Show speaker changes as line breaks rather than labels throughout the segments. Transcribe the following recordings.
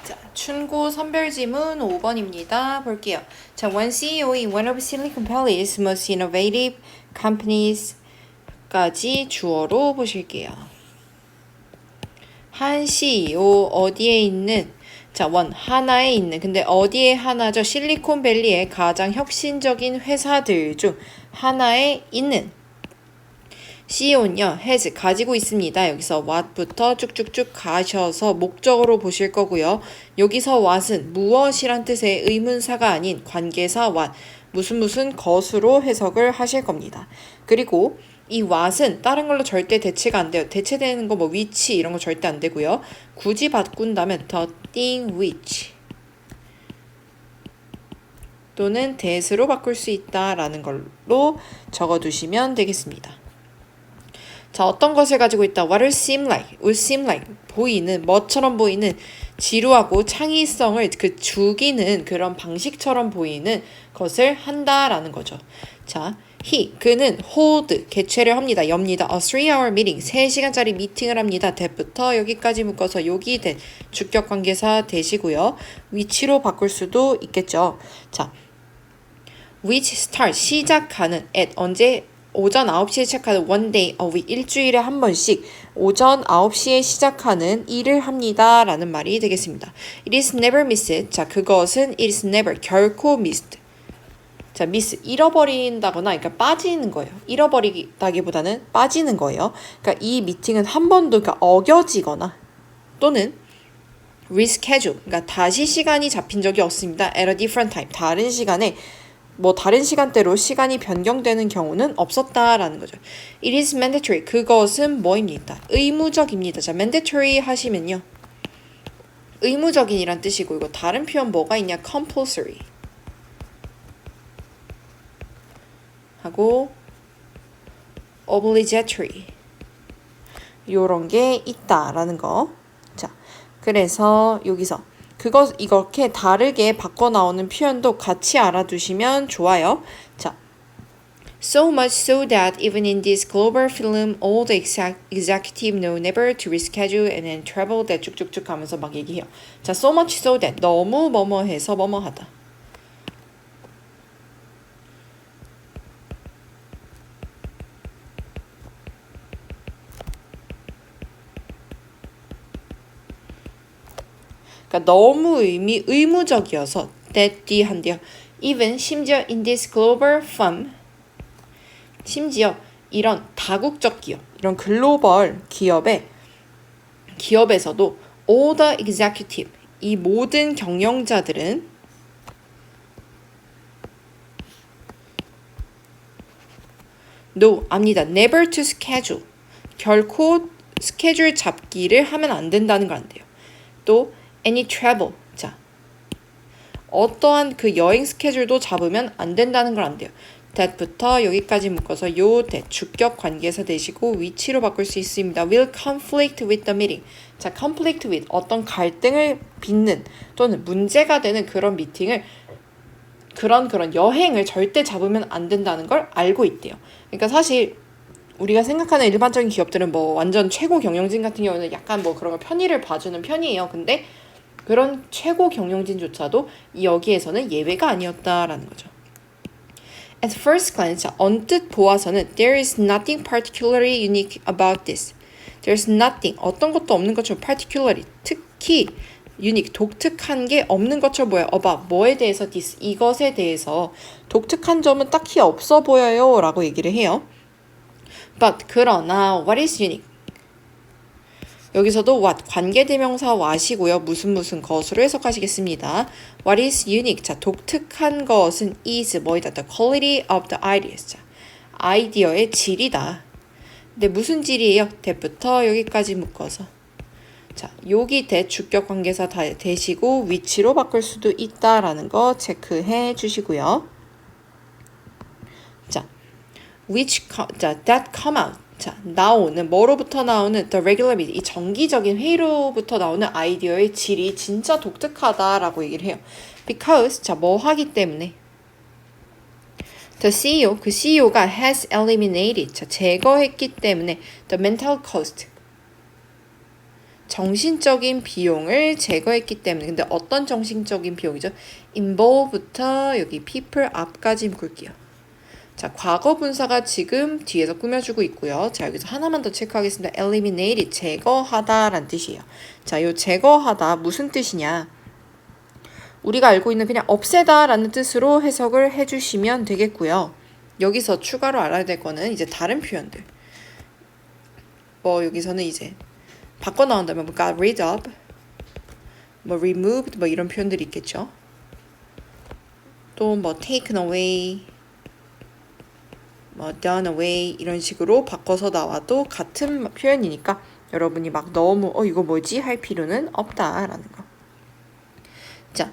자, 춘고 선별지문 5번입니다. 볼게요. 자, one CEO in one of Silicon Valley's most innovative companies까지 주어로 보실게요. 한 CEO 어디에 있는 자, 원 하나에 있는 근데 어디에 하나죠? 실리콘밸리의 가장 혁신적인 회사들 중 하나에 있는 CEO는요, has 가지고 있습니다. 여기서 what부터 쭉쭉쭉 가셔서 목적으로 보실 거고요. 여기서 what은 무엇이란 뜻의 의문사가 아닌 관계사 what, 무슨 것으로 해석을 하실 겁니다. 그리고 이 what은 다른 걸로 절대 대체가 안 돼요. 대체되는 거 뭐 which 이런 거 절대 안 되고요. 굳이 바꾼다면 the thing which 또는 that으로 바꿀 수 있다라는 걸로 적어두시면 되겠습니다. 자, 어떤 것을 가지고 있다. What will seem like, would seem like, 보이는, 뭐처럼 보이는 지루하고 창의성을 죽이는 그런 방식처럼 보이는 것을 한다라는 거죠. 자, 그는 hold, 개최를 합니다. 엽니다. A 3-hour meeting, 3시간짜리 미팅을 합니다. that부터 여기까지 묶어서 여기 that, 주격관계사 되시고요. 위치로 바꿀 수도 있겠죠. 자, which start, 시작하는, at, 언제, 오전 9시에 시작하는 one day a week, 일주일에 한 번씩 오전 9시에 시작하는 일을 합니다. 라는 말이 되겠습니다. It is never missed. 자, 그것은 it is never, 결코 missed. 자, miss, 잃어버린다거나, 그러니까 빠지는 거예요. 잃어버리다기보다는 빠지는 거예요. 그러니까 이 미팅은 한 번도 그러니까 어겨지거나 또는 reschedule, 그러니까 다시 시간이 잡힌 적이 없습니다. at a different time, 다른 시간에 다른 시간대로 시간이 변경되는 경우는 없었다라는 거죠. It is mandatory. 그것은 뭐입니다. 의무적입니다. 자, mandatory 하시면요. 의무적인이란 뜻이고 이거 다른 표현 뭐가 있냐? compulsory. 하고 obligatory. 요런 게 있다라는 거. 자, 그래서 여기서 이렇게 다르게 바꿔 나오는 표현도 같이 알아두시면 좋아요. 자, so much so that even in this global film, all the executive know never to reschedule and then travel that 쭉쭉쭉 하면서 막 얘기해요. 자, so much so that 너무 뭐뭐해서 뭐뭐하다. 그러니까 너무 의무적이어서 that 뒤 한대요. even 심지어 in this global firm 심지어 이런 다국적 기업, 이런 글로벌 기업에서도 all the executive 이 모든 경영자들은 압니다. never to schedule 결코 스케줄 잡기를 하면 안 된다는 걸 안돼요. 또 any travel. 자, 어떠한 그 여행 스케줄도 잡으면 안 된다는 걸 안 돼요. that부터 여기까지 묶어서 요 that 주격 관계사 되시고 위치로 바꿀 수 있습니다. will conflict with the meeting. 자, conflict with 어떤 갈등을 빚는 또는 문제가 되는 그런 미팅을 그런 여행을 절대 잡으면 안 된다는 걸 알고 있대요. 그러니까 사실 우리가 생각하는 일반적인 기업들은 완전 최고 경영진 같은 경우는 약간 그런 거 편의를 봐주는 편이에요. 근데 그런 최고 경영진조차도 여기에서는 예외가 아니었다라는 거죠. At first glance, 언뜻 보아서는 there is nothing particularly unique about this. There's nothing, 어떤 것도 없는 것처럼 particularly, 특히 unique, 독특한 게 없는 것처럼 보여요. about, 뭐에 대해서 this, 이것에 대해서 독특한 점은 딱히 없어 보여요 라고 얘기를 해요. But, 그러나 what is unique? 여기서도 what, 관계대명사 what이고요. 무슨 것으로 해석하시겠습니다. What is unique? 자, 독특한 것은 is 뭐이다? The quality of the ideas. 자, 아이디어의 질이다. 근데 무슨 질이에요? that부터 여기까지 묶어서. 자, 여기 that 주격 관계사 다 되시고 위치로 바꿀 수도 있다라는 거 체크해 주시고요. 자, that come out. 자, 나오는 뭐로부터 나오는 the regular meeting, 이 정기적인 회의로부터 나오는 아이디어의 질이 진짜 독특하다라고 얘기를 해요. Because 자, 뭐 하기 때문에 the CEO 그 CEO가 has eliminated 자, 제거했기 때문에 the mental cost 정신적인 비용을 제거했기 때문에. 근데 어떤 정신적인 비용이죠? involve부터 여기 people 앞까지 묶을게요. 자, 과거 분사가 지금 뒤에서 꾸며주고 있고요. 자, 여기서 하나만 더 체크하겠습니다. eliminate, 제거하다 라는 뜻이에요. 자, 요 제거하다 무슨 뜻이냐? 우리가 알고 있는 그냥 없애다 라는 뜻으로 해석을 해주시면 되겠고요. 여기서 추가로 알아야 될 거는 이제 다른 표현들. 뭐 여기서는 이제 바꿔 나온다면 got rid of, 뭐 removed, 뭐 이런 표현들이 있겠죠. 또 뭐 taken away, 뭐 done away 이런 식으로 바꿔서 나와도 같은 표현이니까 여러분이 막 너무 이거 뭐지 할 필요는 없다라는 거. 자,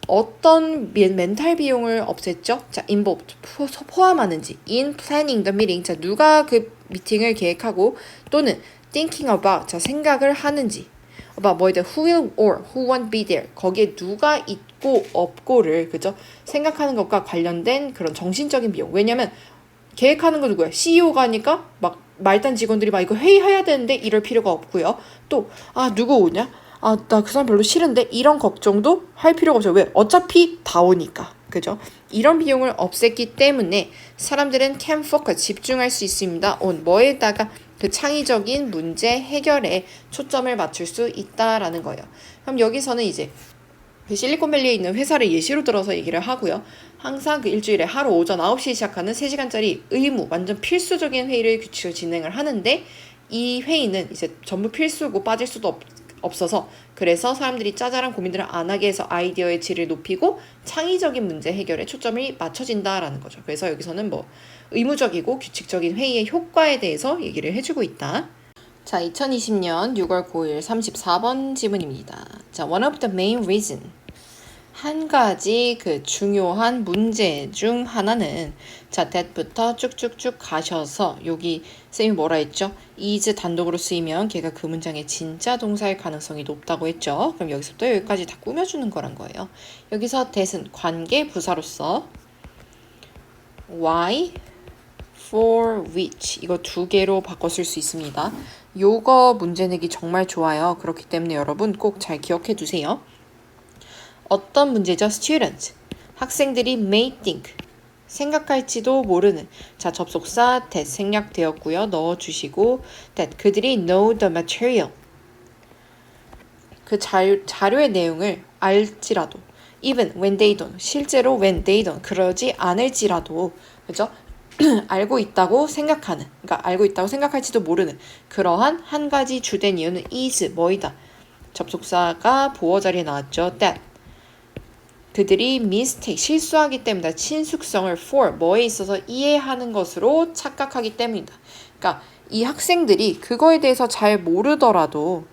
어떤 멘탈 비용을 없앴죠? 자, involved 포함하는지 in planning the meeting. 자, 누가 그 미팅을 계획하고 또는 thinking about, 자, 생각을 하는지 about 뭐이든 who will or who won't be there. 거기에 누가 있고 없고를 그죠? 생각하는 것과 관련된 그런 정신적인 비용. 왜냐면 계획하는 거 누구야? CEO가 하니까 막 말단 직원들이 막 이거 회의해야 되는데 이럴 필요가 없고요. 또 누구 오냐? 나 그 사람 별로 싫은데 이런 걱정도 할 필요가 없어요. 왜? 어차피 다 오니까. 그죠? 이런 비용을 없앴기 때문에 사람들은 can focus, 집중할 수 있습니다. on 뭐에다가 그 창의적인 문제 해결에 초점을 맞출 수 있다라는 거예요. 그럼 여기서는 이제 그 실리콘밸리에 있는 회사를 예시로 들어서 얘기를 하고요. 항상 그 일주일에 하루 오전 9시에 시작하는 3시간짜리 의무, 완전 필수적인 회의를 규칙을 진행을 하는데 이 회의는 이제 전부 필수고 빠질 수도 없어서 그래서 사람들이 짜잘한 고민들을 안 하게 해서 아이디어의 질을 높이고 창의적인 문제 해결에 초점이 맞춰진다라는 거죠. 그래서 여기서는 뭐 의무적이고 규칙적인 회의의 효과에 대해서 얘기를 해주고 있다. 자, 2020년 6월 9일 34번 지문입니다. 자, one of the main reason. 한 가지 그 중요한 문제 중 하나는 자, that부터 쭉쭉쭉 가셔서 여기 쌤이 뭐라 했죠? is 단독으로 쓰이면 걔가 그 문장의 진짜 동사일 가능성이 높다고 했죠. 그럼 여기서부터 여기까지 다 꾸며주는 거란 거예요. 여기서 that은 관계 부사로서 why, for which 이거 두 개로 바꿔 쓸 수 있습니다. 요거 문제 내기 정말 좋아요. 그렇기 때문에 여러분 꼭 잘 기억해 두세요. 어떤 문제죠? students. 학생들이 may think. 생각할지도 모르는. 자, 접속사 that 생략되었고요. 넣어주시고 that 그들이 know the material. 그 자료의 내용을 알지라도 even when they don't. 실제로 when they don't. 그러지 않을지라도. 그죠? 알고 있다고 생각하는, 그러니까 알고 있다고 생각할지도 모르는 그러한 한 가지 주된 이유는 is 뭐이다. 접속사가 보어 자리에 나왔죠. that 그들이 mistake 실수하기 때문이다. 친숙성을 for 뭐에 있어서 이해하는 것으로 착각하기 때문이다. 그러니까 이 학생들이 그거에 대해서 잘 모르더라도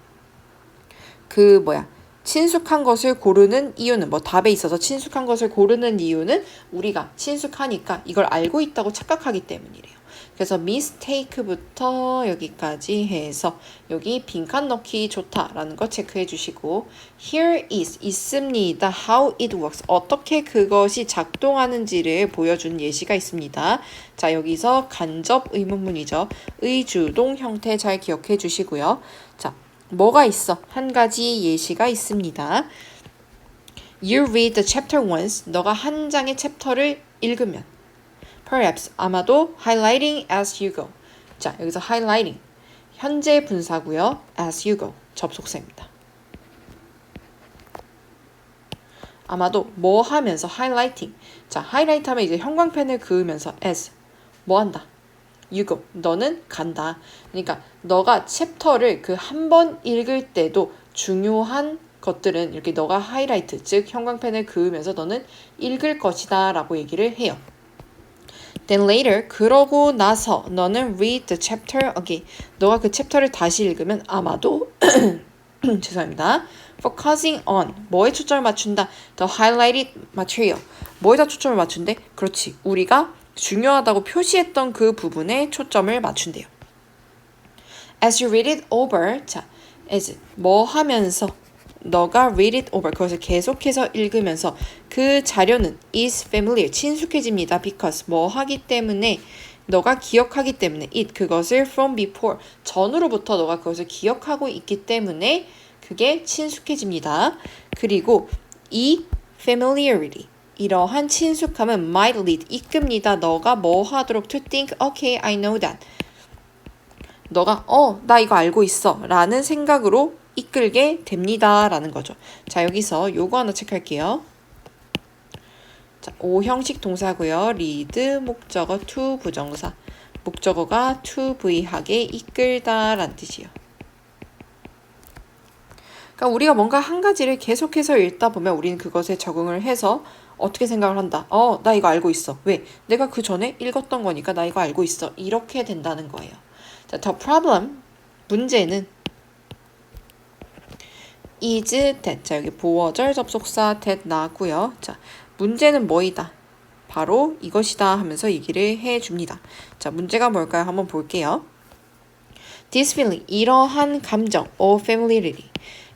친숙한 것을 고르는 이유는 뭐 답에 있어서 친숙한 것을 고르는 이유는 우리가 친숙하니까 이걸 알고 있다고 착각하기 때문이래요. 그래서 mistake부터 여기까지 해서 여기 빈칸 넣기 좋다라는 거 체크해 주시고 here is 있습니다. how it works 어떻게 그것이 작동하는지를 보여준 예시가 있습니다. 자, 여기서 간접 의문문이죠. 의주동 형태 잘 기억해 주시고요. 자, 뭐가 있어? 한 가지 예시가 있습니다. You read the chapter once. 너가 한 장의 챕터를 읽으면 perhaps 아마도 highlighting as you go. 자, 여기서 highlighting 현재 분사고요. as you go 접속사입니다. 아마도 뭐 하면서 highlighting. 자, highlight 하면 이제 형광펜을 그으면서 as 뭐 한다. You go. 너는 간다. 그러니까 너가 챕터를 그 한 번 읽을 때도 중요한 것들은 이렇게 너가 하이라이트, 즉 형광펜을 그으면서 너는 읽을 것이다 라고 얘기를 해요. Then later, 그러고 나서 너는 read the chapter again. 너가 그 챕터를 다시 읽으면 아마도 죄송합니다. Focusing on 뭐에 초점을 맞춘다? The highlighted material. 뭐에다 초점을 맞춘대? 그렇지. 우리가 중요하다고 표시했던 그 부분에 초점을 맞춘대요. As you read it over, 자, as 뭐 하면서 너가 read it over 그것을 계속해서 읽으면서 그 자료는 is familiar 친숙해집니다. Because 뭐 하기 때문에 너가 기억하기 때문에 it 그것을 from before 전으로부터 너가 그것을 기억하고 있기 때문에 그게 친숙해집니다. 그리고 이 familiarity 이러한 친숙함은 might lead 이끕니다. 너가 뭐 하도록 to think okay I know that 너가 나 이거 알고 있어 라는 생각으로 이끌게 됩니다 라는 거죠. 자 여기서 요거 하나 체크할게요. 자, 5형식 동사고요. lead 목적어 to 부정사 목적어가 to V하게 이끌다 라는 뜻이에요. 그러니까 우리가 뭔가 한 가지를 계속해서 읽다 보면 우리는 그것에 적응을 해서 어떻게 생각을 한다. 나 이거 알고 있어. 왜? 내가 그 전에 읽었던 거니까 나 이거 알고 있어. 이렇게 된다는 거예요. 자, the problem, 문제는 is that. 자, 여기 보어절 접속사 that 나왔고요. 자, 문제는 뭐이다? 바로 이것이다 하면서 얘기를 해줍니다. 자, 문제가 뭘까요? 한번 볼게요. This feeling, 이러한 감정, or familiarity,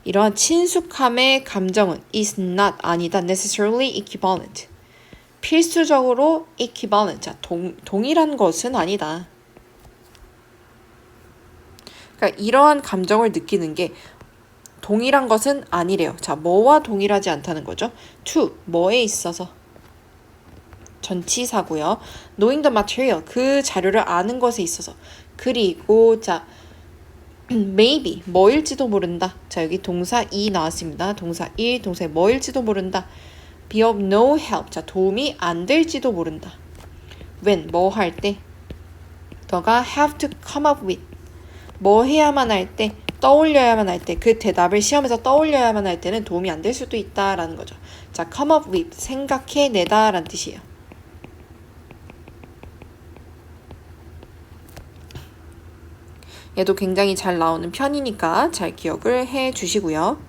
이러한 친숙함의 감정은 is not, 아니다, necessarily equivalent. 필수적으로 equivalent, 자, 동일한 것은 아니다. 그러니까 이러한 감정을 느끼는 게 동일한 것은 아니래요. 자, 뭐와 동일하지 않다는 거죠? to, 뭐에 있어서? 전치사고요. knowing the material, 그 자료를 아는 것에 있어서. 그리고 자, maybe, 뭐일지도 모른다. 자, 여기 동사 2 나왔습니다. 동사 1, 동사 뭐일지도 모른다. be of no help, 자, 도움이 안 될지도 모른다. when, 뭐 할 때? 너가 have to come up with, 뭐 해야만 할 때, 떠올려야만 할 때, 그 대답을 시험에서 떠올려야만 할 때는 도움이 안 될 수도 있다라는 거죠. 자, come up with, 생각해내다 라는 뜻이에요. 얘도 굉장히 잘 나오는 편이니까 잘 기억을 해 주시고요.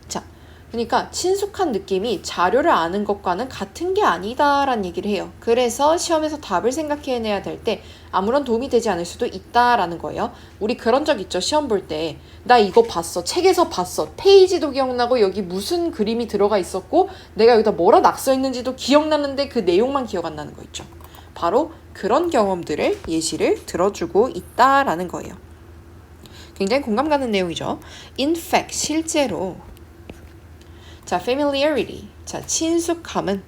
자, 그러니까 친숙한 느낌이 자료를 아는 것과는 같은 게 아니다라는 얘기를 해요. 그래서 시험에서 답을 생각해내야 될 때 아무런 도움이 되지 않을 수도 있다라는 거예요. 우리 그런 적 있죠. 시험 볼 때 나 이거 봤어. 책에서 봤어. 페이지도 기억나고 여기 무슨 그림이 들어가 있었고 내가 여기다 뭐라 낙서했는지도 기억나는데 그 내용만 기억 안 나는 거 있죠. 바로 그런 경험들을 예시를 들어주고 있다라는 거예요. 굉장히 공감 가는 내용이죠. In fact, 실제로 자, familiarity, 자, 친숙함은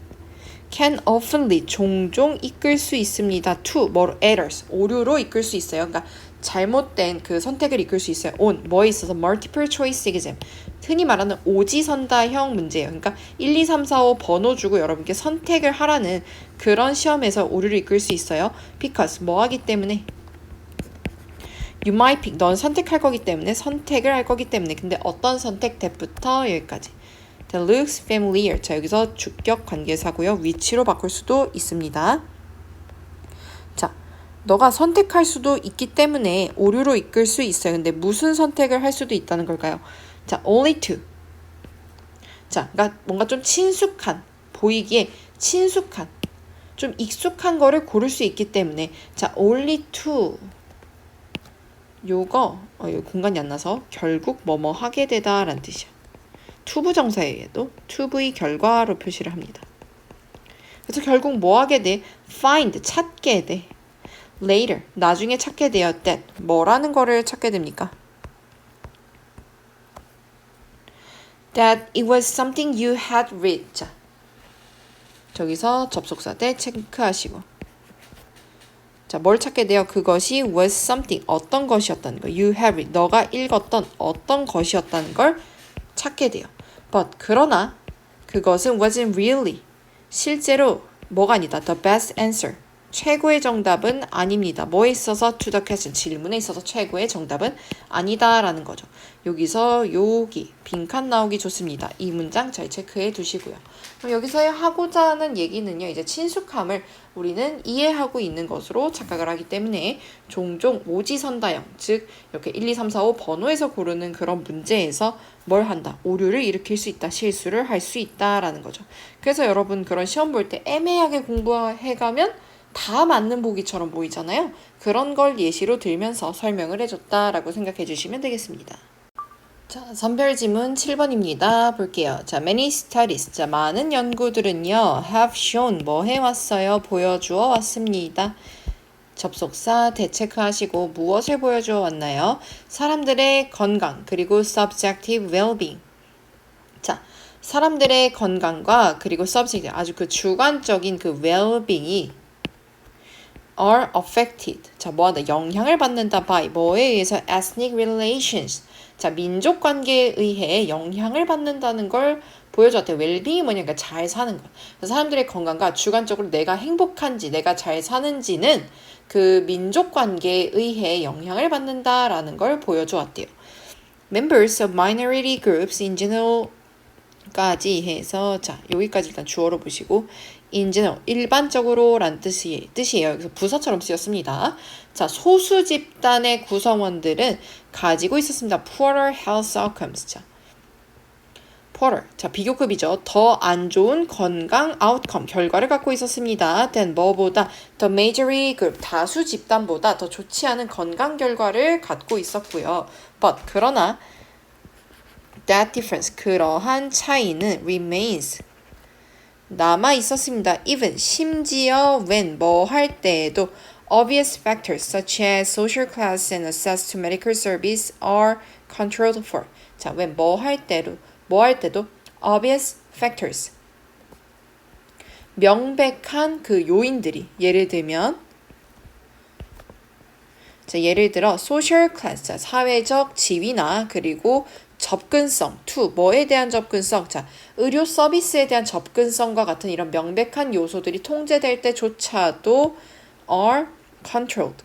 can often lead, 종종 이끌 수 있습니다. to, errors, 오류로 이끌 수 있어요. 그러니까 잘못된 그 선택을 이끌 수 있어요. on, 뭐에 있어서 multiple choice exam, 흔히 말하는 오지선다형 문제예요. 그러니까 1, 2, 3, 4, 5 번호 주고 여러분께 선택을 하라는 그런 시험에서 오류를 이끌 수 있어요. because, 뭐 하기 때문에? You might pick, 넌 선택할 거기 때문에, 선택을 할 거기 때문에. 근데 어떤 선택? that부터 여기까지. That looks familiar. 자, 여기서 주격 관계사고요. 위치로 바꿀 수도 있습니다. 자, 너가 선택할 수도 있기 때문에 오류로 이끌 수 있어요. 근데 무슨 선택을 할 수도 있다는 걸까요? 자, only to. 자, 그러니까 뭔가 좀 친숙한, 보이기에 친숙한, 좀 익숙한 거를 고를 수 있기 때문에 자, only to. 요거 공간이 안 나서 결국 뭐뭐 하게 되다 라는 뜻이야. to 부정사에도 to be 결과로 표시를 합니다. 그래서 결국 뭐 하게 돼? find, 찾게 돼. later, 나중에 찾게 돼요. that, 뭐라는 거를 찾게 됩니까? that it was something you had read. 자, 저기서 접속사 때 체크하시고. 자, 뭘 찾게 돼요? 그것이 was something, 어떤 것이었다는 거. You have read, 너가 읽었던 어떤 것이었다는 걸 찾게 돼요. But, 그러나 그것은 wasn't really, 실제로 뭐가 아니다. The best answer, 최고의 정답은 아닙니다. 뭐에 있어서 to the question, 질문에 있어서 최고의 정답은 아니다 라는 거죠. 여기서 여기 빈칸 나오기 좋습니다. 이 문장 잘 체크해 두시고요. 그럼 여기서 하고자 하는 얘기는요. 이제 친숙함을 우리는 이해하고 있는 것으로 착각을 하기 때문에 종종 오지선다형, 즉 이렇게 1, 2, 3, 4, 5 번호에서 고르는 그런 문제에서 뭘 한다? 오류를 일으킬 수 있다. 실수를 할 수 있다라는 거죠. 그래서 여러분 그런 시험 볼 때 애매하게 공부해가면 다 맞는 보기처럼 보이잖아요. 그런 걸 예시로 들면서 설명을 해줬다라고 생각해 주시면 되겠습니다. 자, 선별 지문 7번입니다. 볼게요. 자, many studies. 자, 많은 연구들은요, have shown, 뭐 해왔어요? 보여주어 왔습니다. 접속사 대체크하시고 무엇을 보여주어 왔나요? 사람들의 건강 그리고 subjective well-being. 자, 사람들의 건강과 그리고 subjective 아주 그 주관적인 그 well-being이 are affected. 자, 뭐하다? 영향을 받는다 by 뭐에 의해서 ethnic relations. 자, 민족 관계에 의해 영향을 받는다는 걸 보여줬대요. 웰빙이 뭐냐니까 잘 사는 것. 사람들의 건강과 주관적으로 내가 행복한지, 내가 잘 사는지는 그 민족 관계에 의해 영향을 받는다라는 걸 보여주었대요. Members of minority groups in general까지 해서 자 여기까지 일단 주어로 보시고 in general 일반적으로 란 뜻이에요. 그래서 부사처럼 쓰였습니다. 자 소수 집단의 구성원들은 가지고 있었습니다. poorer health outcomes. 자 poorer. 자 비교급이죠. 더 안 좋은 건강 outcome 결과를 갖고 있었습니다. than 뭐보다 the majority group 다수 집단보다 더 좋지 않은 건강 결과를 갖고 있었고요. but 그러나 that difference 그러한 차이는 remains 남아 있었습니다. even 심지어 when 뭐 할 때에도 obvious factors such as social class and access to medical service are controlled for. 자, when 뭐 할 때도 obvious factors 명백한 그 요인들이 예를 들면 자, 예를 들어 social class 자, 사회적 지위나 그리고 접근성, to, 뭐에 대한 접근성, 자, 의료 서비스에 대한 접근성과 같은 이런 명백한 요소들이 통제될 때조차도 are controlled.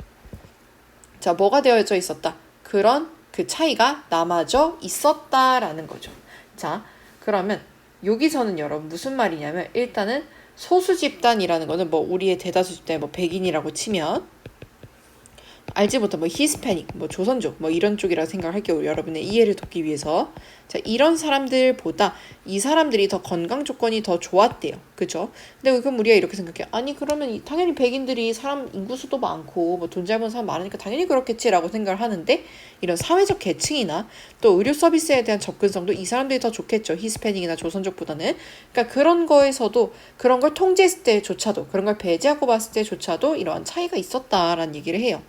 자, 뭐가 되어져 있었다? 그런 그 차이가 남아져 있었다라는 거죠. 자, 그러면 여기서는 여러분 무슨 말이냐면 일단은 소수 집단이라는 거는 뭐 우리의 대다수 집단이 뭐 백인이라고 치면 알지 못한 뭐 히스패닉, 뭐 조선족, 뭐 이런 쪽이라 생각할게요. 여러분의 이해를 돕기 위해서. 자, 이런 사람들보다 이 사람들이 더 건강 조건이 더 좋았대요. 그죠? 근데 그럼 우리가 이렇게 생각해. 아니, 그러면 당연히 백인들이 사람 인구수도 많고, 뭐 돈 잘 버는 사람 많으니까 당연히 그렇겠지라고 생각을 하는데, 이런 사회적 계층이나 또 의료 서비스에 대한 접근성도 이 사람들이 더 좋겠죠. 히스패닉이나 조선족보다는. 그러니까 그런 거에서도, 그런 걸 통제했을 때조차도, 그런 걸 배제하고 봤을 때조차도 이러한 차이가 있었다라는 얘기를 해요.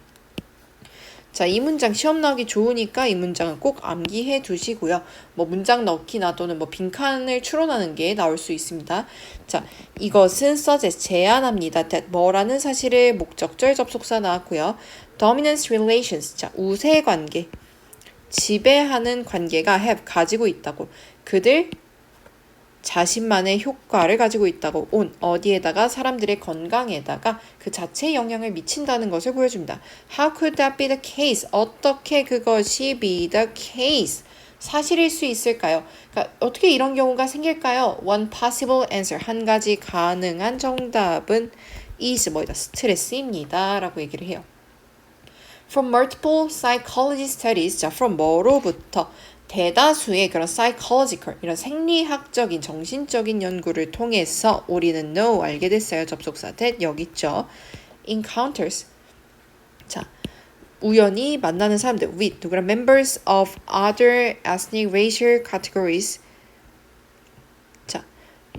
자, 이 문장 시험 나오기 좋으니까 이 문장은 꼭 암기해 두시고요. 뭐 문장 넣기나 또는 뭐 빈칸을 추론하는 게 나올 수 있습니다. 자, 이것은 suggest 제안합니다. that 뭐라는 사실의 목적절 접속사 나왔고요. dominance relations 자, 우세 관계 지배하는 관계가 have 가지고 있다고 그들 자신만의 효과를 가지고 있다고 on 어디에다가 사람들의 건강에다가 그 자체의 영향을 미친다는 것을 보여줍니다. How could that be the case? 어떻게 그것이 be the case? 사실일 수 있을까요? 그러니까 어떻게 이런 경우가 생길까요? One possible answer 한 가지 가능한 정답은 is 뭐이다 스트레스입니다 라고 얘기를 해요. From multiple psychology studies 자 from 뭐로부터 대다수의 그런 psychological 이런 생리학적인 정신적인 연구를 통해서 우리는 know 알게 됐어요. 접속사 that 여기 있죠. encounters 자 우연히 만나는 사람들 with 누구라 members of other ethnic racial categories 자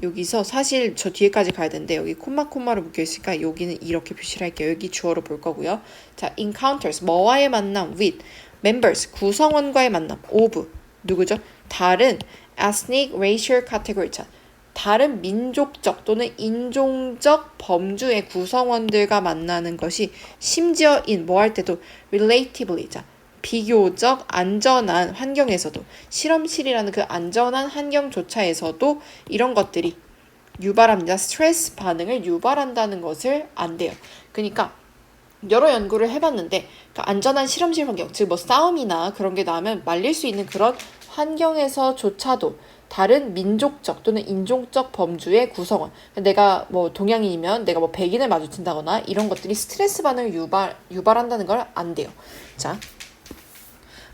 여기서 사실 저 뒤에까지 가야 되는데 여기 콤마로 묶여 있으니까 여기는 이렇게 표시를 할게요. 여기 주어로 볼 거고요. 자 encounters 뭐와의 만남 with members 구성원과의 만남 of 누구죠? 다른 ethnic racial category 자 다른 민족적 또는 인종적 범주의 구성원들과 만나는 것이 심지어 in 뭐 할 때도 relatively 자 비교적 안전한 환경에서도 실험실이라는 그 안전한 환경조차에서도 이런 것들이 유발합니다. 스트레스 반응을 유발한다는 것을 안대요. 그러니까 여러 연구를 해봤는데 그러니까 안전한 실험실 환경, 즉 뭐 싸움이나 그런 게 나면 말릴 수 있는 그런 환경에서조차도 다른 민족적 또는 인종적 범주의 구성원 내가 뭐 동양인이면 내가 뭐 백인을 마주친다거나 이런 것들이 스트레스 반응을 유발한다는 걸 안돼요. 자,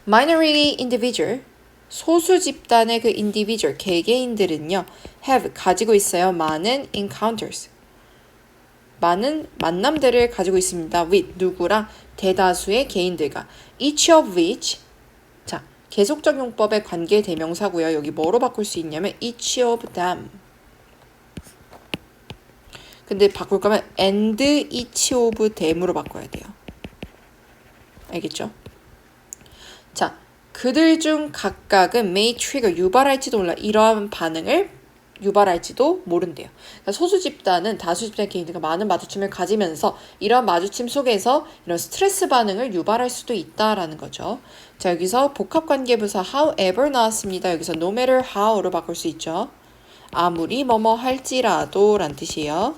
minority individual 소수 집단의 그 individual 개개인들은요 have 가지고 있어요. 많은 encounters 많은 만남들을 가지고 있습니다. with 누구랑 대다수의 개인들과 each of which 자 계속적 용법의 관계 대명사고요. 여기 뭐로 바꿀 수 있냐면 each of them 근데 바꿀 거면 and each of them으로 바꿔야 돼요. 알겠죠? 자, 그들 중 각각은 may trigger 유발할지도 몰라 이러한 반응을 유발할지도 모른대요. 그러니까 소수 집단은 다수 집단 개인들과 많은 마주침을 가지면서 이런 마주침 속에서 이런 스트레스 반응을 유발할 수도 있다라는 거죠. 자, 여기서 복합관계부사 however 나왔습니다. 여기서 no matter how로 바꿀 수 있죠. 아무리 뭐뭐 할지라도 란 뜻이에요.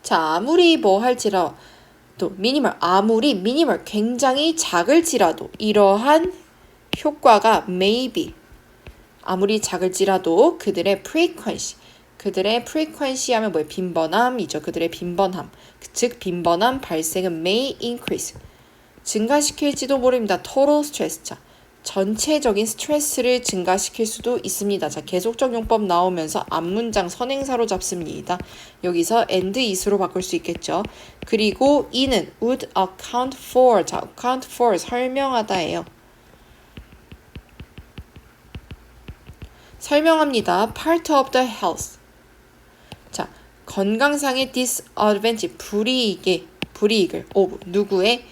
자, 아무리 뭐 할지라도 또 미니멀, 아무리 미니멀 굉장히 작을지라도 이러한 효과가 maybe 아무리 작을지라도 그들의 frequency 하면 뭐예요? 빈번함이죠. 그들의 빈번함, 즉 빈번함 발생은 may increase 증가시킬지도 모릅니다. total stress. 자, 전체적인 스트레스를 증가시킬 수도 있습니다. 자, 계속적 용법 나오면서 앞문장 선행사로 잡습니다. 여기서 and is로 바꿀 수 있겠죠. 그리고 이는 would account for. 자, account for 설명하다예요. 설명합니다. part of the health. 자, 건강상의 disadvantage 불이익을 of 누구의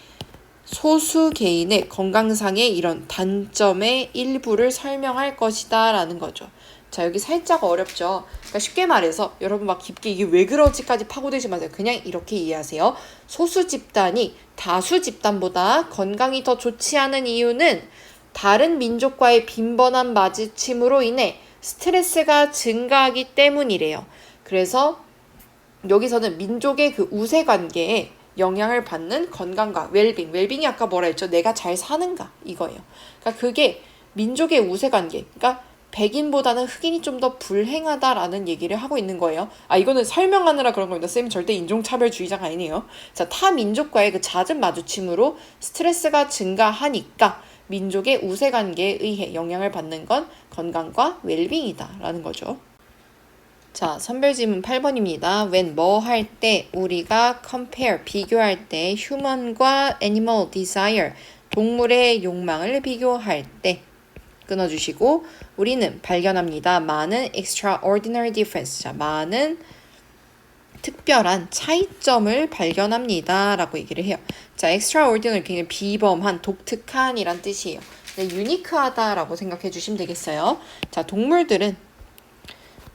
소수 개인의 건강상의 이런 단점의 일부를 설명할 것이다 라는 거죠. 자, 여기 살짝 어렵죠. 그러니까 쉽게 말해서 여러분 막 깊게 이게 왜 그러지까지 파고들지 마세요. 그냥 이렇게 이해하세요. 소수 집단이 다수 집단보다 건강이 더 좋지 않은 이유는 다른 민족과의 빈번한 마주침으로 인해 스트레스가 증가하기 때문이래요. 그래서 여기서는 민족의 그 우세관계에 영향을 받는 건강과 웰빙이 아까 뭐라 했죠? 내가 잘 사는가 이거예요. 그러니까 그게 민족의 우세관계, 그러니까 백인보다는 흑인이 좀 더 불행하다라는 얘기를 하고 있는 거예요. 아, 이거는 설명하느라 그런 겁니다. 쌤이 절대 인종차별주의자가 아니에요. 자, 타 민족과의 그 잦은 마주침으로 스트레스가 증가하니까 민족의 우세관계에 의해 영향을 받는 건 건강과 웰빙이다 라는 거죠. 자, 선별지문 8번입니다. when 뭐 할 때 우리가 compare 비교할 때 human과 animal desire 동물의 욕망을 비교할 때 끊어주시고 우리는 발견합니다. 많은 extraordinary difference. 자, 많은 특별한 차이점을 발견합니다 라고 얘기를 해요. 자, extraordinary 굉장히 비범한 독특한 이란 뜻이에요. 네, 유니크하다 라고 생각해 주시면 되겠어요. 자, 동물들은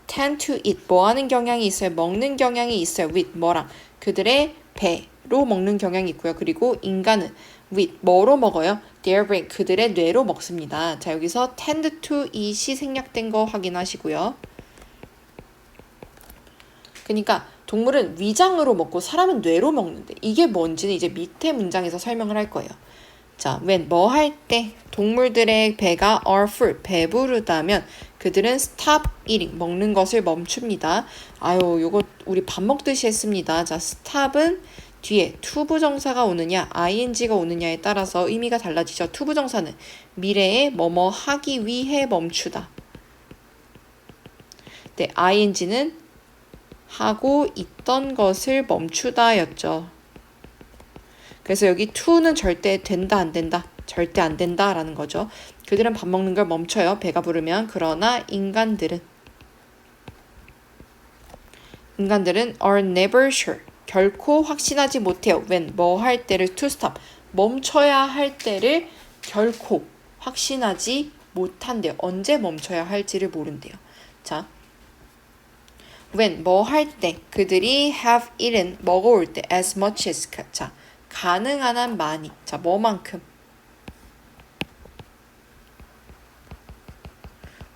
tend to eat 뭐 하는 경향이 있어요? 먹는 경향이 있어요. with 뭐랑 그들의 배로 먹는 경향이 있고요. 그리고 인간은 with 뭐로 먹어요? their brain 그들의 뇌로 먹습니다. 자, 여기서 tend to eat이 생략된 거 확인하시고요. 그러니까 동물은 위장으로 먹고 사람은 뇌로 먹는데 이게 뭔지는 이제 밑에 문장에서 설명을 할 거예요. 자, when 뭐 할 때 동물들의 배가 are full 배부르다면 그들은 stop eating 먹는 것을 멈춥니다. 아유, 요거 우리 밥 먹듯이 했습니다. 자, stop은 뒤에 to 부정사가 오느냐 ing가 오느냐에 따라서 의미가 달라지죠. to 부정사는 미래에 뭐뭐 하기 위해 멈추다. 네, ing는 하고 있던 것을 멈추다였죠. 그래서 여기 to는 절대 된다 안 된다 절대 안 된다 라는 거죠. 그들은 밥 먹는 걸 멈춰요. 배가 부르면. 그러나 인간들은 are never sure 결코 확신하지 못해요. when 뭐 할 때를 to stop 멈춰야 할 때를 결코 확신하지 못한대요. 언제 멈춰야 할지를 모른대요. 자, when 뭐 할 때 그들이 have eaten 먹어올 때 as much as 자, 가능한 한 많이. 자, 뭐만큼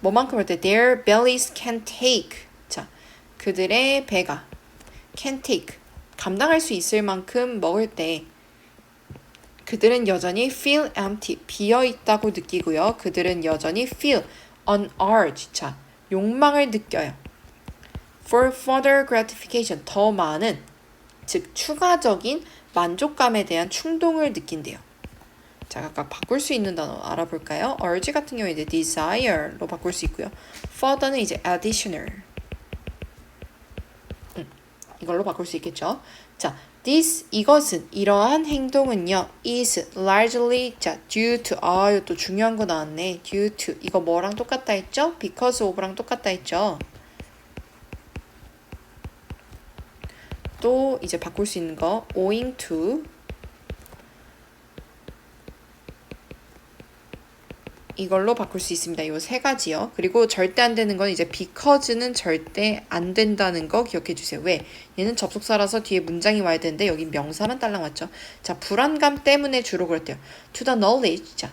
할 때 their bellies can take. 자, 그들의 배가 can take 감당할 수 있을 만큼 먹을 때 그들은 여전히 feel empty 비어 있다고 느끼고요. 그들은 여전히 feel an urge. 자, 욕망을 느껴요. for further gratification 더 많은 즉 추가적인 만족감에 대한 충동을 느낀대요. 자, 각각 바꿀 수 있는 단어 알아볼까요? urge 같은 경우에 이제 desire로 바꿀 수 있고요. further는 이제 additional. 이걸로 바꿀 수 있겠죠. 자, This 이것은 이러한 행동은요 is largely 자 due to 이거 중요한 거 나왔네. due to 이거 뭐랑 똑같다 했죠? because of랑 똑같다 했죠? 또 이제 바꿀 수 있는 거 owing to 이걸로 바꿀 수 있습니다. 요 세 가지요. 그리고 절대 안 되는 건 이제 because는 절대 안 된다는 거 기억해 주세요. 왜? 얘는 접속사라서 뒤에 문장이 와야 되는데 여기 명사만 딸랑 왔죠. 자, 불안감 때문에 주로 그랬대요. to the knowledge. 자,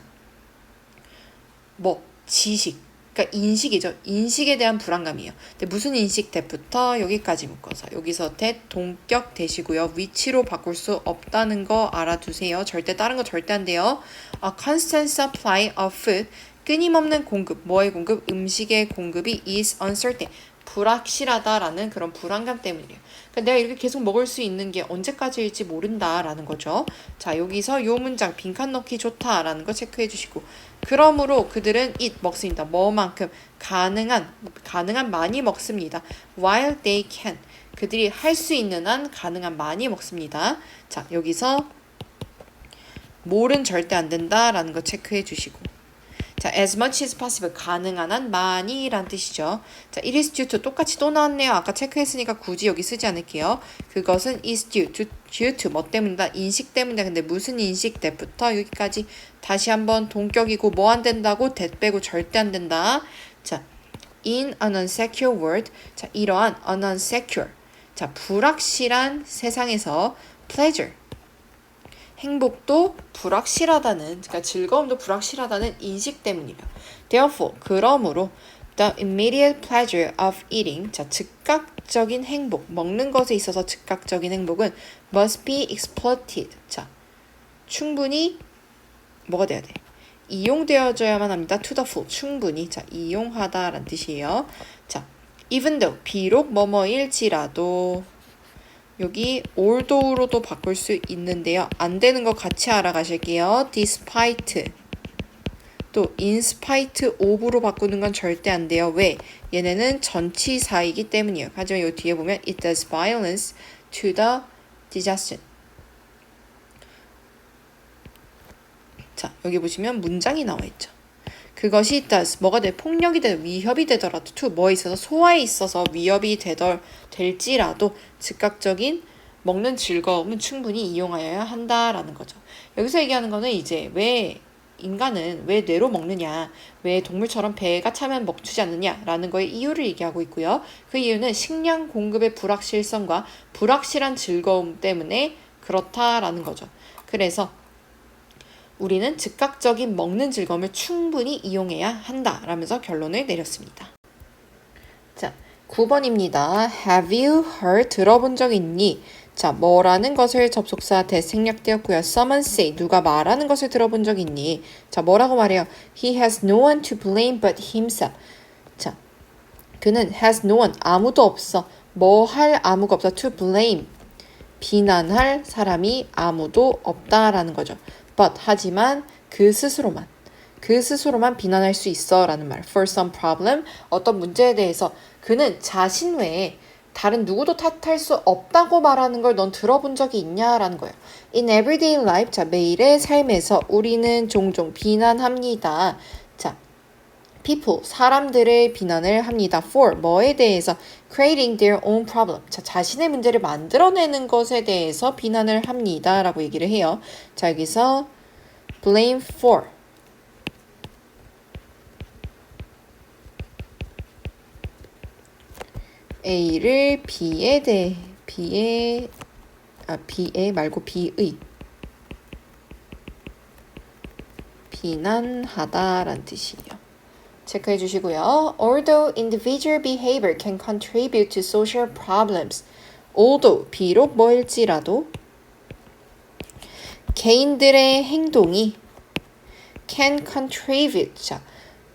지식. 그러니까 인식이죠. 인식에 대한 불안감이에요. 근데 무슨 인식 that부터 여기까지 묶어서 여기서 that 동격 대시고요. 위치로 바꿀 수 없다는 거 알아두세요. 절대 다른 거 절대 안 돼요. A constant supply of food 끊임없는 공급. 뭐의 공급? 음식의 공급이 is uncertain. 불확실하다라는 그런 불안감 때문이에요. 그러니까 내가 이렇게 계속 먹을 수 있는 게 언제까지일지 모른다라는 거죠. 자, 여기서 요 문장 빈칸 넣기 좋다라는 거 체크해 주시고 그러므로 그들은 eat 먹습니다. 뭐만큼? 가능한 많이 먹습니다. While they can. 그들이 할 수 있는 한 가능한 많이 먹습니다. 자, 여기서 뭐는 절대 안 된다라는 거 체크해 주시고 자, as much as possible 가능한 한 많이란 뜻이죠. 자, it is due to 똑같이 또 나왔네요. 아까 체크했으니까 굳이 여기 쓰지 않을게요. 그것은 is due to 뭐 때문이다? 인식 때문이다. 근데 무슨 인식 that부터 여기까지 다시 한번 동격이고 뭐 안 된다고 that 빼고 절대 안 된다. 자, in an unsecure world. 자, 이러한 an unsecure. 자, 불확실한 세상에서 pleasure. 행복도 불확실하다는, 그러니까 즐거움도 불확실하다는 인식 때문이에요. Therefore, 그러므로 the immediate pleasure of eating, 자, 즉각적인 행복, 먹는 것에 있어서 즉각적인 행복은 must be exploited. 자, 충분히 뭐가 돼야 돼? 이용되어져야만 합니다. To the full, 충분히. 자, 이용하다라는 뜻이에요. 자, even though, 비록 뭐뭐일지라도 여기 although로도 바꿀 수 있는데요. 안 되는 거 같이 알아가실게요. despite 또 in spite of로 바꾸는 건 절대 안 돼요. 왜? 얘네는 전치사이기 때문이에요. 하지만 이 뒤에 보면 it does violence to the digestion. 자, 여기 보시면 문장이 나와 있죠. 그것이 does 뭐가 돼? 폭력이 돼 위협이 되더라도 to 뭐에 있어서 소화에 있어서 위협이 될지라도 즉각적인 먹는 즐거움은 충분히 이용하여야 한다라는 거죠. 여기서 얘기하는 거는 이제 왜 인간은 왜 뇌로 먹느냐, 왜 동물처럼 배가 차면 먹추지 않느냐라는 거의 이유를 얘기하고 있고요. 그 이유는 식량 공급의 불확실성과 불확실한 즐거움 때문에 그렇다라는 거죠. 그래서 우리는 즉각적인 먹는 즐거움을 충분히 이용해야 한다라면서 결론을 내렸습니다. 자, 9번입니다. Have you heard? 들어본 적 있니? 자, 뭐라는 것을 접속사 that 생략되었고요. Someone say, 누가 말하는 것을 들어본 적 있니? 자, 뭐라고 말해요? He has no one to blame but himself. 자, 그는 has no one, 아무도 없어. 뭐 할 아무가 없어. To blame, 비난할 사람이 아무도 없다라는 거죠. But, 하지만 그 스스로만 비난할 수 있어 라는 말. For some problem, 어떤 문제에 대해서 그는 자신 외에 다른 누구도 탓할 수 없다고 말하는 걸 넌 들어본 적이 있냐라는 거예요. In everyday life, 자, 매일의 삶에서 우리는 종종 비난합니다. 자, people, 사람들의 비난을 합니다. For, 뭐에 대해서? Creating their own problem. 자, 자신의 문제를 만들어내는 것에 대해서 비난을 합니다. 라고 얘기를 해요. 자, 여기서 blame for. A를 B에 말고 B의 비난하다라는 뜻이에요. 체크해 주시고요. Although individual behavior can contribute to social problems. Although, 비록 뭐일지라도 개인들의 행동이 can contribute, 자,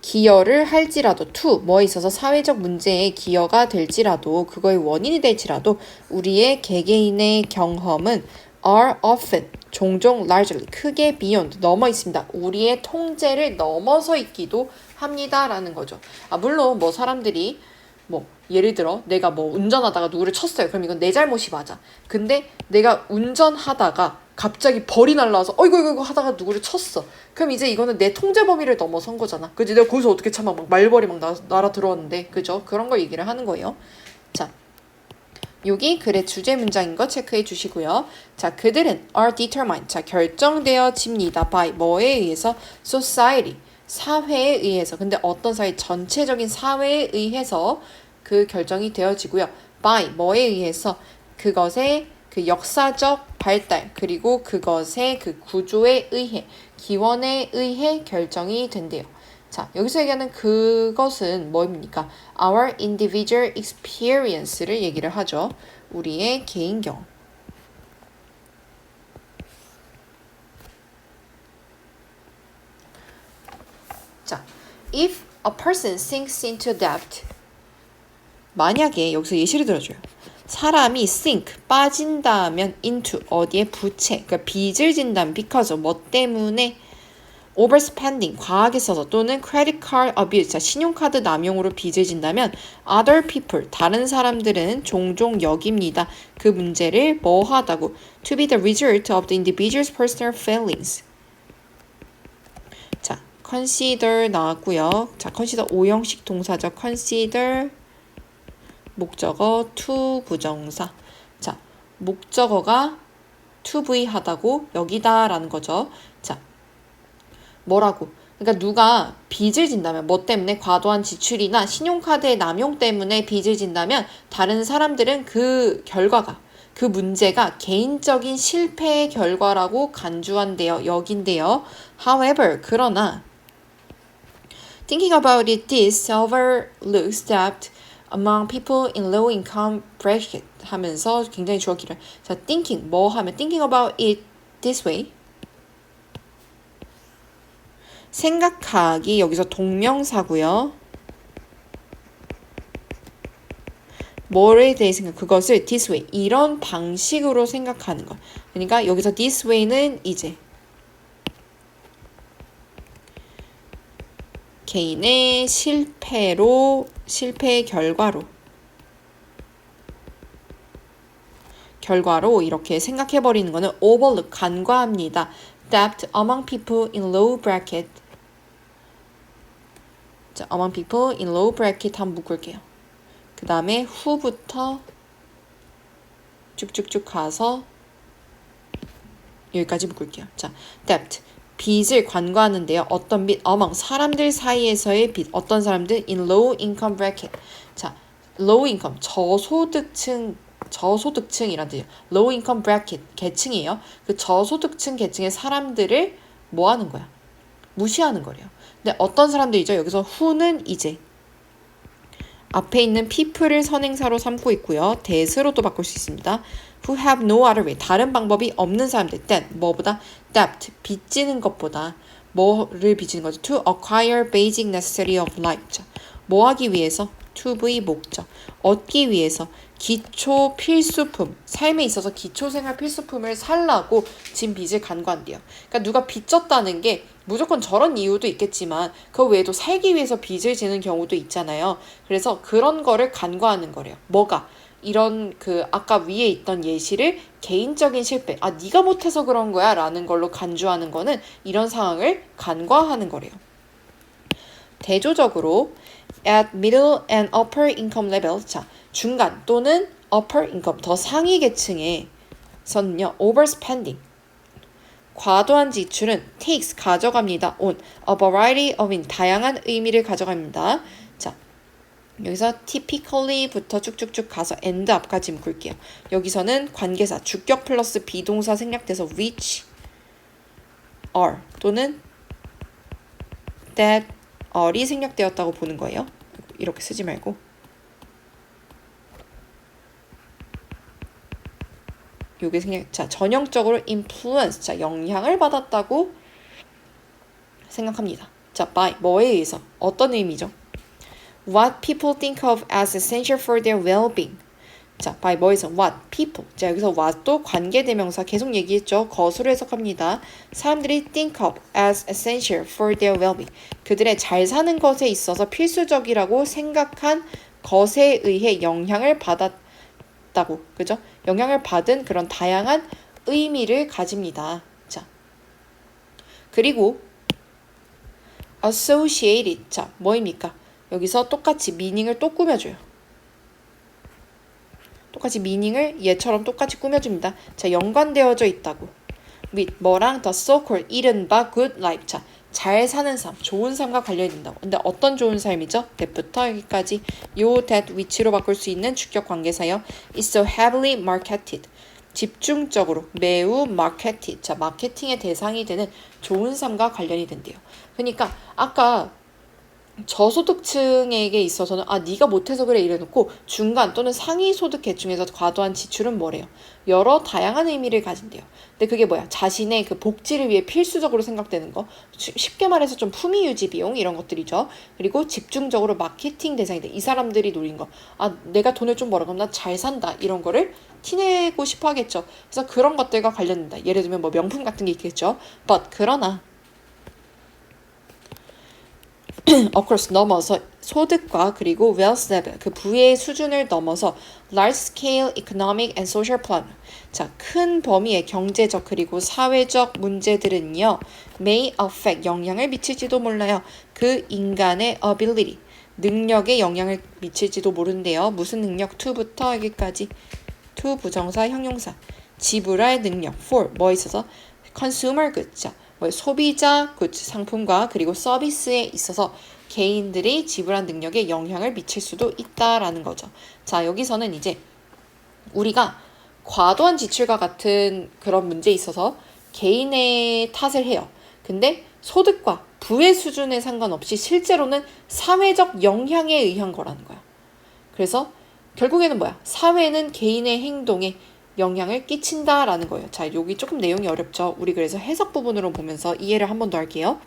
기여를 할지라도 to, 뭐에 있어서 사회적 문제에 기여가 될지라도 그거의 원인이 될지라도 우리의 개개인의 경험은 are often, 종종 largely, 크게 beyond, 넘어 있습니다. 우리의 통제를 넘어서 있기도 합니다라는 거죠. 물론 뭐 사람들이 뭐 예를 들어 내가 뭐 운전하다가 누구를 쳤어요. 그럼 이건 내 잘못이 맞아. 근데 내가 운전하다가 갑자기 벌이 날라와서 어이구 하다가 누구를 쳤어. 그럼 이제 이거는 내 통제 범위를 넘어선 거잖아. 그지? 내가 거기서 어떻게 참아? 막 말벌이 막 날아 들어왔는데, 그죠? 그런 걸 얘기를 하는 거예요. 자, 여기 글의 주제 문장인 거 체크해 주시고요. 자, 그들은 are determined. 자, 결정되어집니다. by 뭐에 의해서? society. 사회에 의해서. 근데 어떤 사회? 전체적인 사회에 의해서 그 결정이 되어지고요. by 뭐에 의해서? 그것의 그 역사적 발달 그리고 그것의 그 구조에 의해 기원에 의해 결정이 된대요. 자, 여기서 얘기하는 그것은 뭐입니까? Our individual experience를 얘기를 하죠. 우리의 개인 경험. 자, if a person sinks into debt. 만약에 여기서 예시를 들어줘요. 사람이 sink 빠진다면 into 어디에 부채 그러니까 빚을 진다면 because 뭐 때문에 overspending 과하게 써서 또는 credit card abuse 자 신용카드 남용으로 빚을 진다면 other people 다른 사람들은 종종 여깁니다. 그 문제를 뭐 하다고 to be the result of the individual's personal feelings. 자 consider 나왔고요. 자 consider 5형식 동사죠. consider 목적어 to 부정사. 자, 목적어가 to be 하다고 여기다라는 거죠. 자, 뭐라고? 그러니까 누가 빚을 진다면 뭐 때문에 과도한 지출이나 신용카드의 남용 때문에 빚을 진다면 다른 사람들은 그 결과가 그 문제가 개인적인 실패의 결과라고 간주한대요. 여긴대요. However, 그러나 thinking about it, this overlooks that among people in low income bracket 하면서 굉장히 주어기를 자 thinking 뭐 하면 thinking about it this way 생각하기 여기서 동명사고요. 뭐에 대해 생각 그것을 this way 이런 방식으로 생각하는 것 그러니까 여기서 this way는 이제 개인의 실패의 결과로 이렇게 생각해버리는 거는 overlook, 간과합니다. Debt among people in low bracket. 자, among people in low bracket 한번 묶을게요. 그 다음에 who부터 쭉쭉쭉 가서 여기까지 묶을게요. 자, debt. 빚을 관과하는데요. 어떤 빚? among 사람들 사이에서의 빚. 어떤 사람들? in low income bracket. 자, low income 저소득층이란 뜻이에요. low income bracket 계층이에요. 그 저소득층 계층의 사람들을 뭐 하는 거야? 무시하는 거래요. 근데 어떤 사람들이죠? 여기서 who는 이제 앞에 있는 people을 선행사로 삼고 있고요. that으로도 바꿀 수 있습니다. who have no other way 다른 방법이 없는 사람들 than 뭐보다 debt 빚지는 것보다 뭐를 빚지는 거죠? to acquire basic necessity of life 자, 뭐 하기 위해서? to be 목적 얻기 위해서 기초 필수품 삶에 있어서 기초 생활 필수품을 살라고 진 빚을 간과한대요. 그러니까 누가 빚졌다는 게 무조건 저런 이유도 있겠지만 그 외에도 살기 위해서 빚을 지는 경우도 있잖아요. 그래서 그런 거를 간과하는 거래요. 뭐가? 이런 그 아까 위에 있던 예시를 개인적인 실패 네가 못해서 그런 거야 라는 걸로 간주하는 거는 이런 상황을 간과하는 거래요. 대조적으로 at middle and upper income level 자 중간 또는 upper income 더 상위 계층에서는요 overspending 과도한 지출은 takes 가져갑니다 on a variety of 다양한 의미를 가져갑니다. 자 여기서 typically부터 쭉쭉쭉 가서 end 앞까지 묶을게요. 여기서는 관계사 주격 플러스 비동사 생략돼서 which are 또는 that are이 생략되었다고 보는 거예요. 이렇게 쓰지 말고 요게 생략 자 전형적으로 influence 자 영향을 받았다고 생각합니다. 자 by 뭐에 의해서 어떤 의미죠? What people think of as essential for their well-being. 자, by 뭐에서 what people. 자, 여기서 what도 관계대명사 계속 얘기했죠. 것으로 해석합니다. 사람들이 think of as essential for their well-being. 그들의 잘 사는 것에 있어서 필수적이라고 생각한 것에 의해 영향을 받았다고. 그죠? 영향을 받은 그런 다양한 의미를 가집니다. 자, 그리고 associated. 자, 뭐입니까? 여기서 똑같이 미닝을 또 꾸며줘요. 똑같이 미닝을 얘처럼 똑같이 꾸며줍니다. 자, 연관되어져 있다고. with 뭐랑 the so-called 이른바 good life. 자, 잘 사는 삶, 좋은 삶과 관련이 된다고. 근데 어떤 좋은 삶이죠? that부터 여기까지 요 that which로 바꿀 수 있는 주격 관계사요. is so heavily marketed. 집중적으로 매우 marketed. 자, 마케팅의 대상이 되는 좋은 삶과 관련이 된대요. 그러니까 아까 저소득층에게 있어서는 네가 못해서 그래 이래놓고 중간 또는 상위 소득 계층에서 과도한 지출은 뭐래요? 여러 다양한 의미를 가진대요. 근데 그게 뭐야? 자신의 그 복지를 위해 필수적으로 생각되는 거. 쉽게 말해서 좀 품위 유지 비용 이런 것들이죠. 그리고 집중적으로 마케팅 대상이 돼. 이 사람들이 노린 거. 내가 돈을 좀 벌어. 그럼 나 잘 산다. 이런 거를 티내고 싶어 하겠죠. 그래서 그런 것들과 관련된다. 예를 들면 뭐 명품 같은 게 있겠죠. But 그러나 of course 넘어서 소득과 그리고 wealth level 그 부의 수준을 넘어서 large scale economic and social problem. 자, 큰 범위의 경제적 그리고 사회적 문제들은요 may affect 영향을 미칠지도 몰라요. 그 인간의 ability 능력에 영향을 미칠지도 모른대요. 무슨 능력? to부터 여기까지 to 부정사 형용사 지불할 능력 for 뭐 있어서 consumer goods. 자, 소비자 goods 상품과 그리고 서비스에 있어서 개인들이 지불한 능력에 영향을 미칠 수도 있다라는 거죠. 자, 여기서는 이제 우리가 과도한 지출과 같은 그런 문제에 있어서 개인의 탓을 해요. 근데 소득과 부의 수준에 상관없이 실제로는 사회적 영향에 의한 거라는 거야. 그래서 결국에는 뭐야? 사회는 개인의 행동에 영향을 끼친다라는 거예요. 자, 여기 조금 내용이 어렵죠. 우리 그래서 해석 부분으로 보면서 이해를 한 번 더 할게요.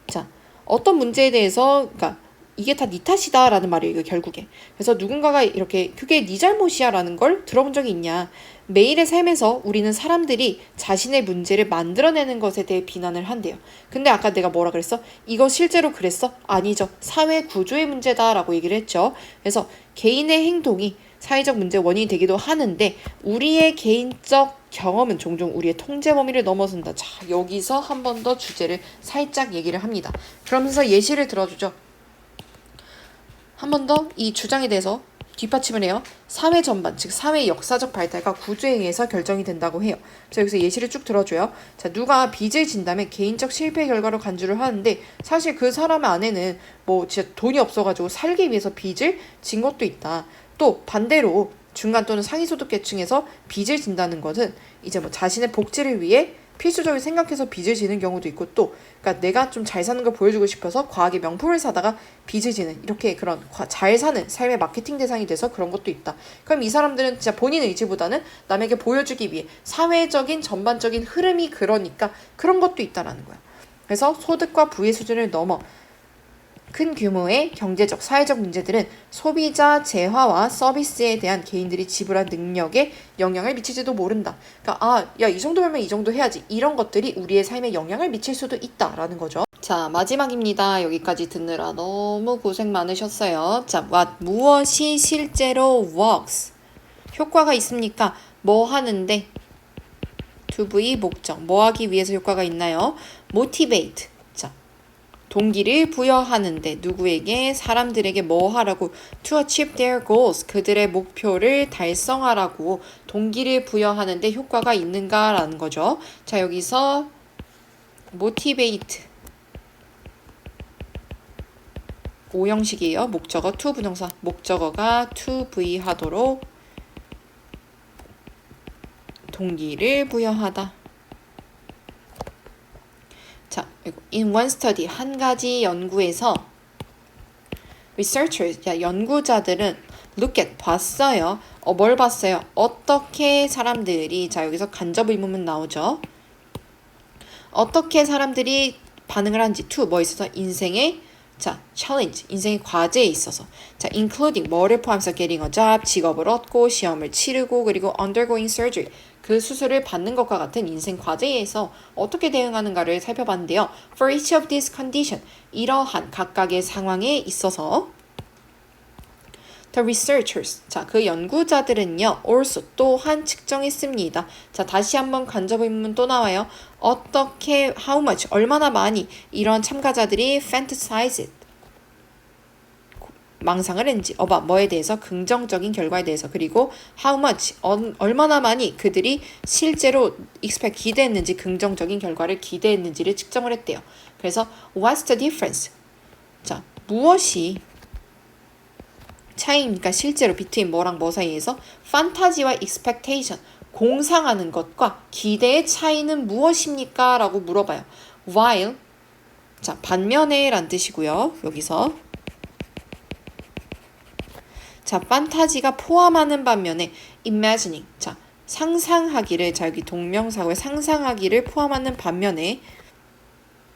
자, 어떤 문제에 대해서 그러니까 이게 다 네 탓이다라는 말이에요. 이거 결국에. 그래서 누군가가 이렇게 그게 네 잘못이야라는 걸 들어본 적이 있냐. 매일의 삶에서 우리는 사람들이 자신의 문제를 만들어내는 것에 대해 비난을 한대요. 근데 아까 내가 뭐라 그랬어? 이거 실제로 그랬어? 아니죠. 사회 구조의 문제다라고 얘기를 했죠. 그래서 개인의 행동이 사회적 문제 원인이 되기도 하는데 우리의 개인적 경험은 종종 우리의 통제 범위를 넘어선다. 자, 여기서 한 번 더 주제를 살짝 얘기를 합니다. 그러면서 예시를 들어주죠. 한 번 더 이 주장에 대해서 뒷받침을 해요. 사회 전반, 즉 사회의 역사적 발달과 구조에 의해서 결정이 된다고 해요. 자, 여기서 예시를 쭉 들어줘요. 자, 누가 빚을 진다면 개인적 실패 결과로 간주를 하는데 사실 그 사람 안에는 뭐 진짜 돈이 없어가지고 살기 위해서 빚을 진 것도 있다. 또 반대로 중간 또는 상위 소득 계층에서 빚을 진다는 것은 이제 뭐 자신의 복지를 위해 필수적으로 생각해서 빚을 지는 경우도 있고 또 그러니까 내가 좀 잘 사는 걸 보여주고 싶어서 과하게 명품을 사다가 빚을 지는 이렇게 그런 잘 사는 삶의 마케팅 대상이 돼서 그런 것도 있다. 그럼 이 사람들은 진짜 본인 의지보다는 남에게 보여주기 위해 사회적인 전반적인 흐름이 그러니까 그런 것도 있다라는 거야. 그래서 소득과 부의 수준을 넘어 큰 규모의 경제적, 사회적 문제들은 소비자 재화와 서비스에 대한 개인들이 지불한 능력에 영향을 미치지도 모른다. 그러니까 야, 이 정도면 이 정도 해야지. 이런 것들이 우리의 삶에 영향을 미칠 수도 있다라는 거죠. 자, 마지막입니다. 여기까지 듣느라 너무 고생 많으셨어요. 자, 무엇이 실제로 works? 효과가 있습니까? 뭐 하는데? to be 목적. 뭐 하기 위해서 효과가 있나요? motivate. 동기를 부여하는데 누구에게 사람들에게 뭐 하라고 to achieve their goals 그들의 목표를 달성하라고 동기를 부여하는데 효과가 있는가라는 거죠. 자, 여기서 motivate 오형식이에요. 목적어 to 부정사 목적어가 to be 하도록 동기를 부여하다. 자, in one study 한 가지 연구에서 researchers 연구자들은 look at 봤어요. 뭘 봤어요? 어떻게 사람들이 자, 여기서 간접 의문문 나오죠. 어떻게 사람들이 반응을 하는지 to 뭐 있어서 인생의 자, challenge, 인생의 과제에 있어서 자, including 뭐를 포함해서 getting a job, 직업을 얻고 시험을 치르고 그리고 undergoing surgery 그 수술을 받는 것과 같은 인생 과제에서 어떻게 대응하는가를 살펴봤는데요. For each of these condition, 이러한 각각의 상황에 있어서 The researchers. 자, 그 연구자들은요. also 또한 측정했습니다. 자, 다시 한번 간접 의문 또 나와요. 어떻게 how much 얼마나 많이 이런 참가자들이 fantasize 망상을 했는지 about 뭐에 대해서 긍정적인 결과에 대해서 그리고 how much 얼마나 많이 그들이 실제로 expect 기대했는지 긍정적인 결과를 기대했는지를 측정을 했대요. 그래서 what's the difference? 자, 무엇이 차이입니까? 실제로 between 뭐랑 뭐 사이에서 판타지와 expectation 공상하는 것과 기대의 차이는 무엇입니까? 라고 물어봐요. while 자, 반면에 란 뜻이고요. 여기서 자, 판타지가 포함하는 반면에 imagining 자, 상상하기를 자, 여기 동명사고에 상상하기를 포함하는 반면에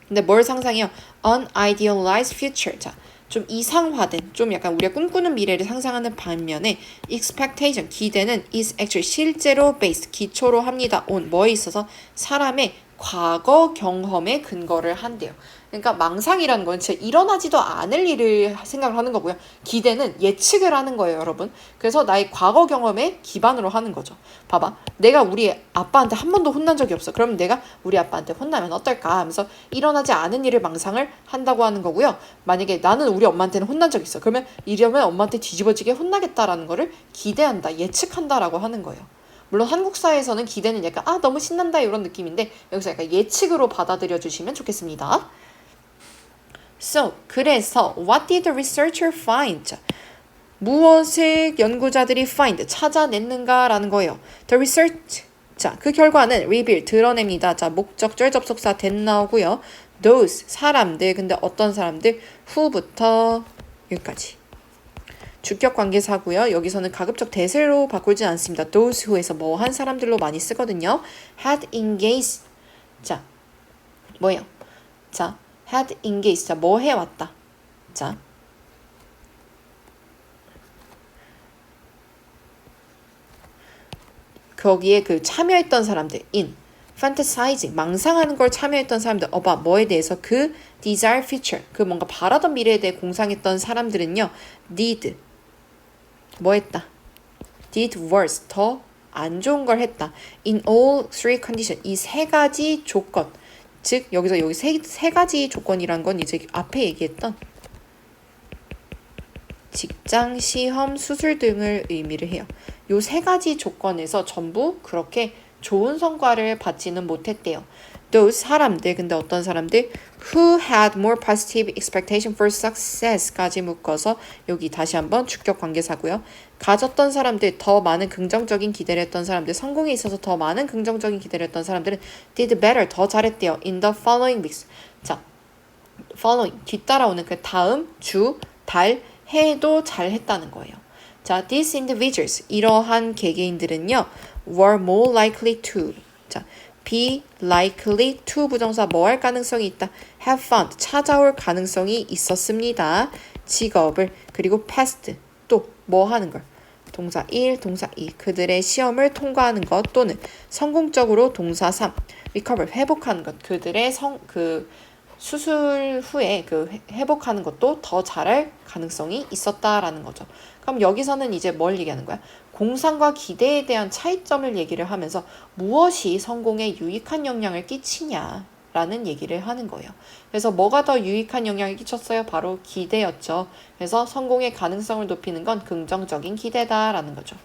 근데 뭘 상상해요? Unidealized future 자, 좀 이상화된 좀 약간 우리가 꿈꾸는 미래를 상상하는 반면에 expectation 기대는 is actually 실제로 based 기초로 합니다. on 뭐에 있어서 사람의 과거 경험에 근거를 한대요. 그러니까 망상이라는 건 진짜 일어나지도 않을 일을 생각을 하는 거고요. 기대는 예측을 하는 거예요, 여러분. 그래서 나의 과거 경험에 기반으로 하는 거죠. 봐봐. 내가 우리 아빠한테 한 번도 혼난 적이 없어. 그럼 내가 우리 아빠한테 혼나면 어떨까 하면서 일어나지 않은 일을 망상을 한다고 하는 거고요. 만약에 나는 우리 엄마한테는 혼난 적이 있어. 그러면 이러면 엄마한테 뒤집어지게 혼나겠다라는 거를 기대한다, 예측한다라고 하는 거예요. 물론 한국 사회에서는 기대는 약간 너무 신난다 이런 느낌인데 여기서 약간 예측으로 받아들여 주시면 좋겠습니다. So, 그래서 what did the researcher find? 무엇을 연구자들이 find, 찾아냈는가라는 거예요. The research, 자, 그 결과는 reveal, 드러냅니다. 자, 목적절 접속사 that 나오고요. Those, 사람들, 근데 어떤 사람들? who부터 여기까지. 주격 관계사고요. 여기서는 가급적 대세로 바꾸지 않습니다. Those who에서 뭐 한 사람들로 많이 쓰거든요. Had engaged, 자, 뭐예요? 자, had engaged. 자, 뭐 해왔다. 자, 거기에 그 참여했던 사람들, in, fantasizing, 망상하는 걸 참여했던 사람들, about 뭐에 대해서 그 desire future, 그 뭔가 바라던 미래에 대해 공상했던 사람들은요, did, 뭐 했다? did worse, 더 안 좋은 걸 했다. in all three condition, 이 세 가지 조건. 즉 여기서 여기 세 가지 조건이란 건 이제 앞에 얘기했던 직장, 시험, 수술 등을 의미를 해요. 요 세 가지 조건에서 전부 그렇게 좋은 성과를 받지는 못했대요. Those 사람들, 근데 어떤 사람들? Who had more positive expectation for success까지 묶어서 여기 다시 한번 주격 관계사고요. 가졌던 사람들, 더 많은 긍정적인 기대를 했던 사람들, 성공에 있어서 더 많은 긍정적인 기대를 했던 사람들은 did better, 더 잘했대요. In the following weeks. 자, following, 뒤따라오는 그 다음 주, 달, 해도 잘했다는 거예요. 자, these individuals, 이러한 개개인들은요, were more likely to. 자, be likely to 부정사 뭐 할 가능성이 있다. have found, 찾아올 가능성이 있었습니다. 직업을, 그리고 passed, 또 뭐 하는 걸. 동사 1, 동사 2, 그들의 시험을 통과하는 것 또는 성공적으로 동사 3, recover, 회복하는 것, 그들의 수술 후에 그 회복하는 것도 더 잘할 가능성이 있었다라는 거죠. 그럼 여기서는 이제 뭘 얘기하는 거야? 공상과 기대에 대한 차이점을 얘기를 하면서 무엇이 성공에 유익한 영향을 끼치냐라는 얘기를 하는 거예요. 그래서 뭐가 더 유익한 영향을 끼쳤어요? 바로 기대였죠. 그래서 성공의 가능성을 높이는 건 긍정적인 기대다라는 거죠.